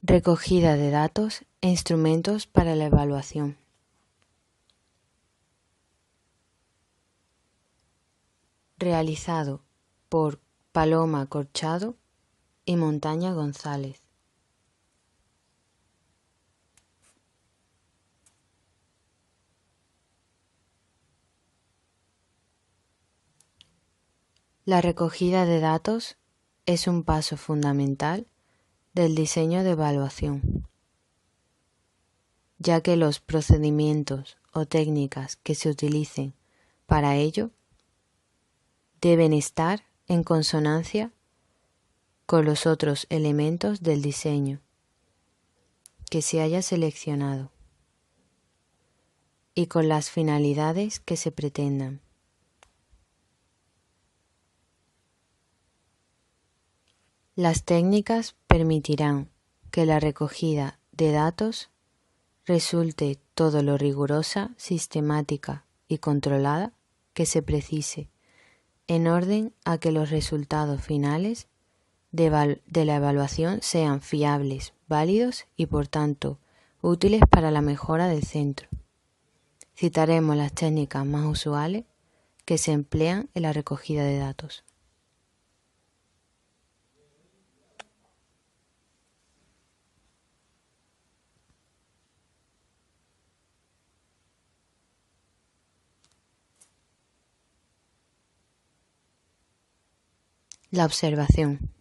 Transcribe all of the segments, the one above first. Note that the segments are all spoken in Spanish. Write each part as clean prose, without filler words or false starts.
Recogida de datos e instrumentos para la evaluación. Realizado por Paloma Corchado y Montaña González. La recogida de datos es un paso fundamental del diseño de evaluación, ya que los procedimientos o técnicas que se utilicen para ello deben estar en consonancia con los otros elementos del diseño que se haya seleccionado y con las finalidades que se pretendan. Las técnicas permitirán que la recogida de datos resulte todo lo rigurosa, sistemática y controlada que se precise, en orden a que los resultados finales de la evaluación sean fiables, válidos y, por tanto, útiles para la mejora del centro. Citaremos las técnicas más usuales que se emplean en la recogida de datos. La observación.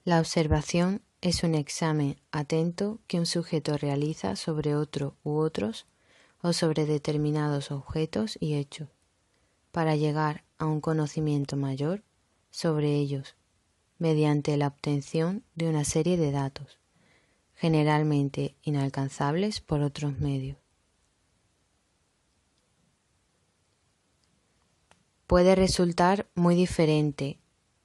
La observación es un examen atento que un sujeto realiza sobre otro u otros o sobre determinados objetos y hechos, para llegar a un conocimiento mayor sobre ellos, mediante la obtención de una serie de datos, generalmente inalcanzables por otros medios. Puede resultar muy diferente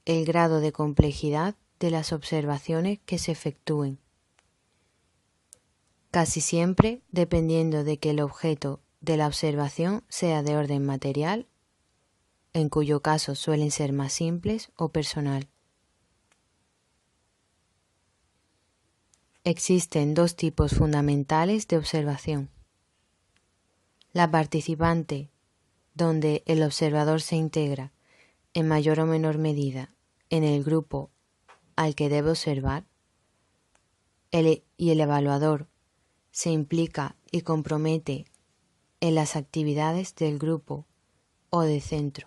el grado de complejidad de las observaciones que se efectúen, casi siempre dependiendo de que el objeto de la observación sea de orden material, en cuyo caso suelen ser más simples, o personal. Existen dos tipos fundamentales de observación. La participante, donde el observador se integra, en mayor o menor medida, en el grupo al que debe observar, y el evaluador se implica y compromete en las actividades del grupo o del centro.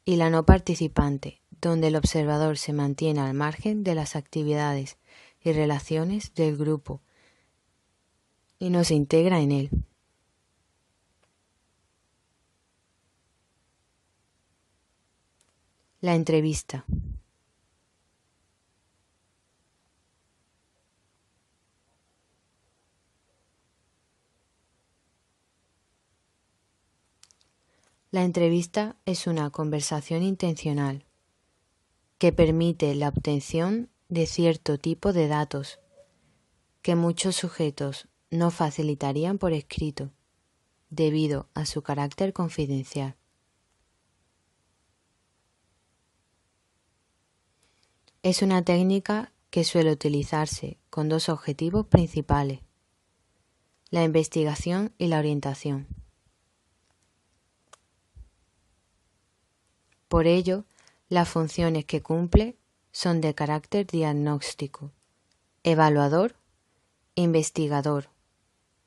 Y la no participante, donde el observador se mantiene al margen de las actividades y relaciones del grupo y no se integra en él. La entrevista. La entrevista es una conversación intencional que permite la obtención de cierto tipo de datos que muchos sujetos no facilitarían por escrito, debido a su carácter confidencial. Es una técnica que suele utilizarse con dos objetivos principales: la investigación y la orientación. Por ello, las funciones que cumple son de carácter diagnóstico, evaluador, investigador,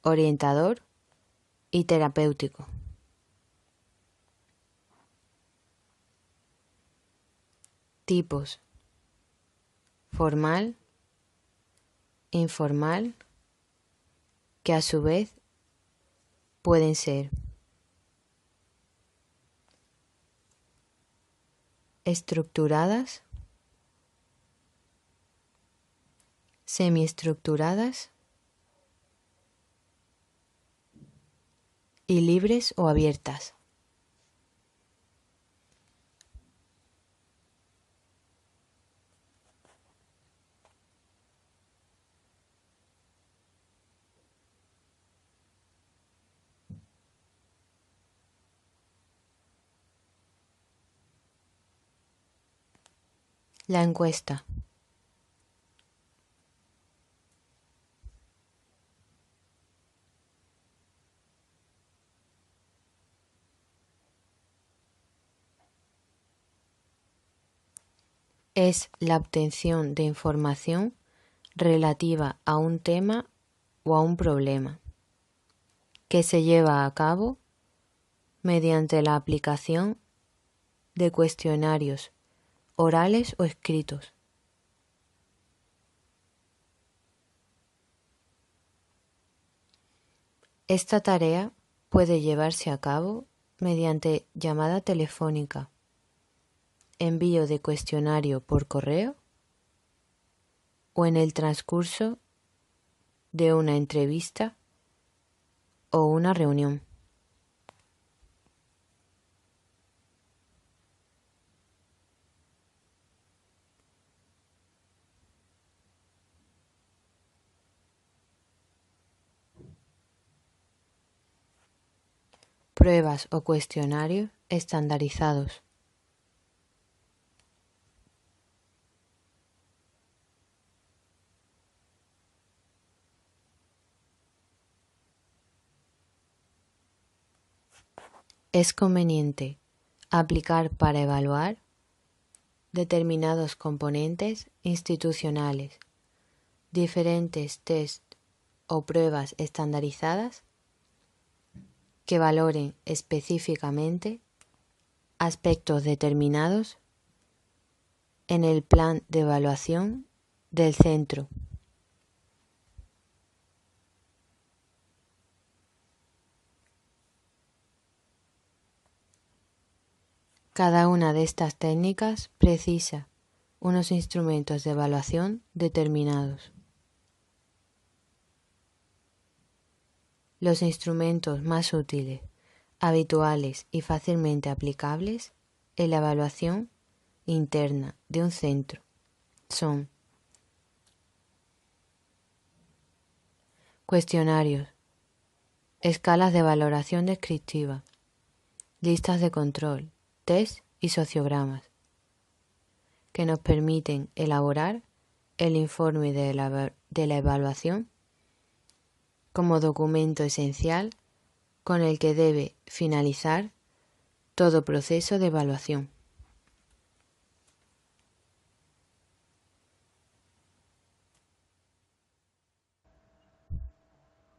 orientador y terapéutico. Tipos: formal, informal, que a su vez pueden ser estructuradas, semiestructuradas y libres o abiertas. La encuesta. Es la obtención de información relativa a un tema o a un problema que se lleva a cabo mediante la aplicación de cuestionarios orales o escritos. Esta tarea puede llevarse a cabo mediante llamada telefónica, envío de cuestionario por correo o en el transcurso de una entrevista o una reunión. Pruebas o cuestionarios estandarizados. Es conveniente aplicar para evaluar determinados componentes institucionales, diferentes test o pruebas estandarizadas que valoren específicamente aspectos determinados en el plan de evaluación del centro. Cada una de estas técnicas precisa unos instrumentos de evaluación determinados. Los instrumentos más útiles, habituales y fácilmente aplicables en la evaluación interna de un centro son cuestionarios, escalas de valoración descriptiva, listas de control, test y sociogramas, que nos permiten elaborar el informe de la evaluación como documento esencial con el que debe finalizar todo proceso de evaluación.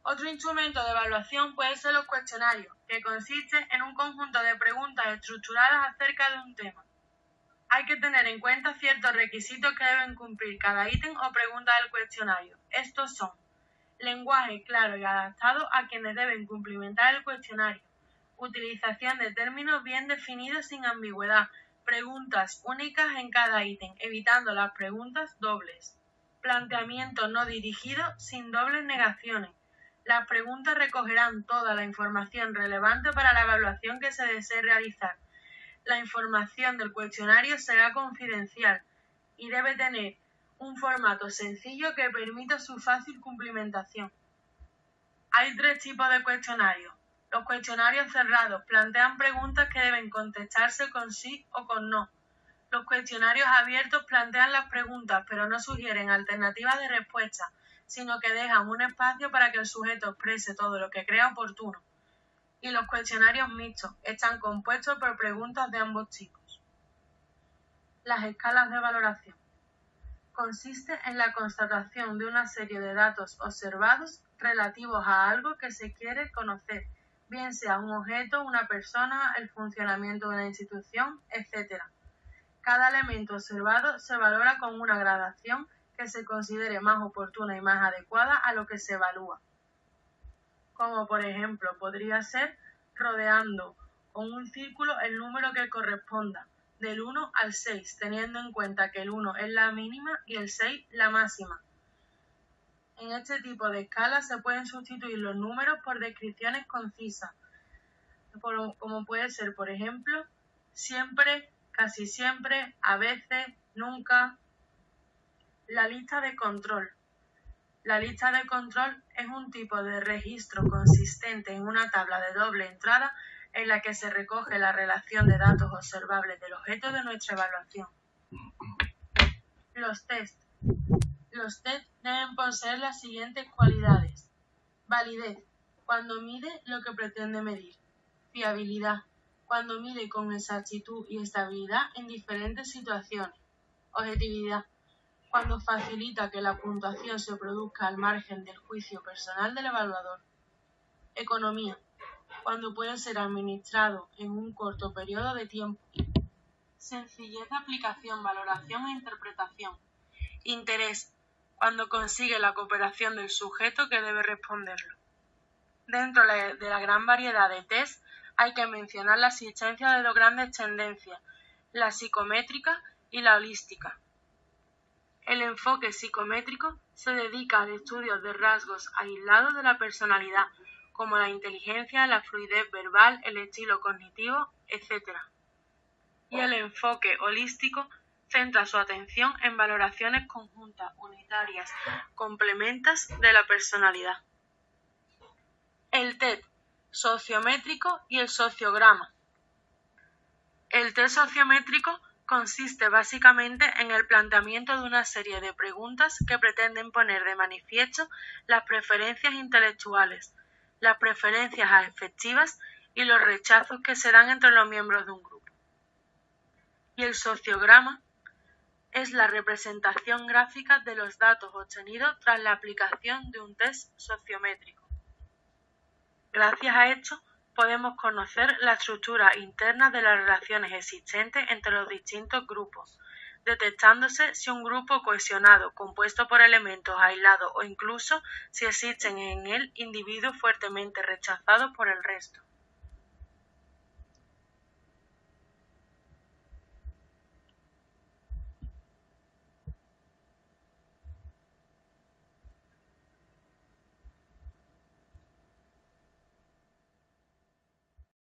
Otro instrumento de evaluación puede ser los cuestionarios, que consisten en un conjunto de preguntas estructuradas acerca de un tema. Hay que tener en cuenta ciertos requisitos que deben cumplir cada ítem o pregunta del cuestionario. Estos son: lenguaje claro y adaptado a quienes deben cumplimentar el cuestionario, utilización de términos bien definidos sin ambigüedad, preguntas únicas en cada ítem, evitando las preguntas dobles, planteamiento no dirigido sin dobles negaciones. Las preguntas recogerán toda la información relevante para la evaluación que se desee realizar. La información del cuestionario será confidencial y debe tener un formato sencillo que permita su fácil cumplimentación. Hay 3 tipos de cuestionarios. Los cuestionarios cerrados plantean preguntas que deben contestarse con sí o con no. Los cuestionarios abiertos plantean las preguntas, pero no sugieren alternativas de respuesta, sino que dejan un espacio para que el sujeto exprese todo lo que crea oportuno. Y los cuestionarios mixtos están compuestos por preguntas de ambos tipos. Las escalas de valoración. Consiste en la constatación de una serie de datos observados relativos a algo que se quiere conocer, bien sea un objeto, una persona, el funcionamiento de una institución, etc. Cada elemento observado se valora con una gradación que se considere más oportuna y más adecuada a lo que se evalúa. Como por ejemplo podría ser rodeando con un círculo el número que corresponda, del 1 al 6, teniendo en cuenta que el 1 es la mínima y el 6 la máxima. En este tipo de escala se pueden sustituir los números por descripciones concisas, como puede ser, por ejemplo, siempre, casi siempre, a veces, nunca. La lista de control. La lista de control es un tipo de registro consistente en una tabla de doble entrada en la que se recoge la relación de datos observables del objeto de nuestra evaluación. Los test. Los test deben poseer las siguientes cualidades. Validez, cuando mide lo que pretende medir. Fiabilidad, cuando mide con exactitud y estabilidad en diferentes situaciones. Objetividad, cuando facilita que la puntuación se produzca al margen del juicio personal del evaluador. Economía, cuando puede ser administrado en un corto periodo de tiempo. Sencillez de aplicación, valoración e interpretación. Interés, cuando consigue la cooperación del sujeto que debe responderlo. Dentro de la gran variedad de test hay que mencionar la existencia de dos grandes tendencias, la psicométrica y la holística. El enfoque psicométrico se dedica al estudio de rasgos aislados de la personalidad, como la inteligencia, la fluidez verbal, el estilo cognitivo, etc. Y el enfoque holístico centra su atención en valoraciones conjuntas, unitarias, complementas de la personalidad. El test sociométrico y el sociograma. El test sociométrico consiste básicamente en el planteamiento de una serie de preguntas que pretenden poner de manifiesto las preferencias intelectuales, las preferencias afectivas y los rechazos que se dan entre los miembros de un grupo. Y el sociograma es la representación gráfica de los datos obtenidos tras la aplicación de un test sociométrico. Gracias a esto, podemos conocer la estructura interna de las relaciones existentes entre los distintos grupos, detectándose si un grupo cohesionado, compuesto por elementos aislados o incluso si existen en él individuos fuertemente rechazados por el resto.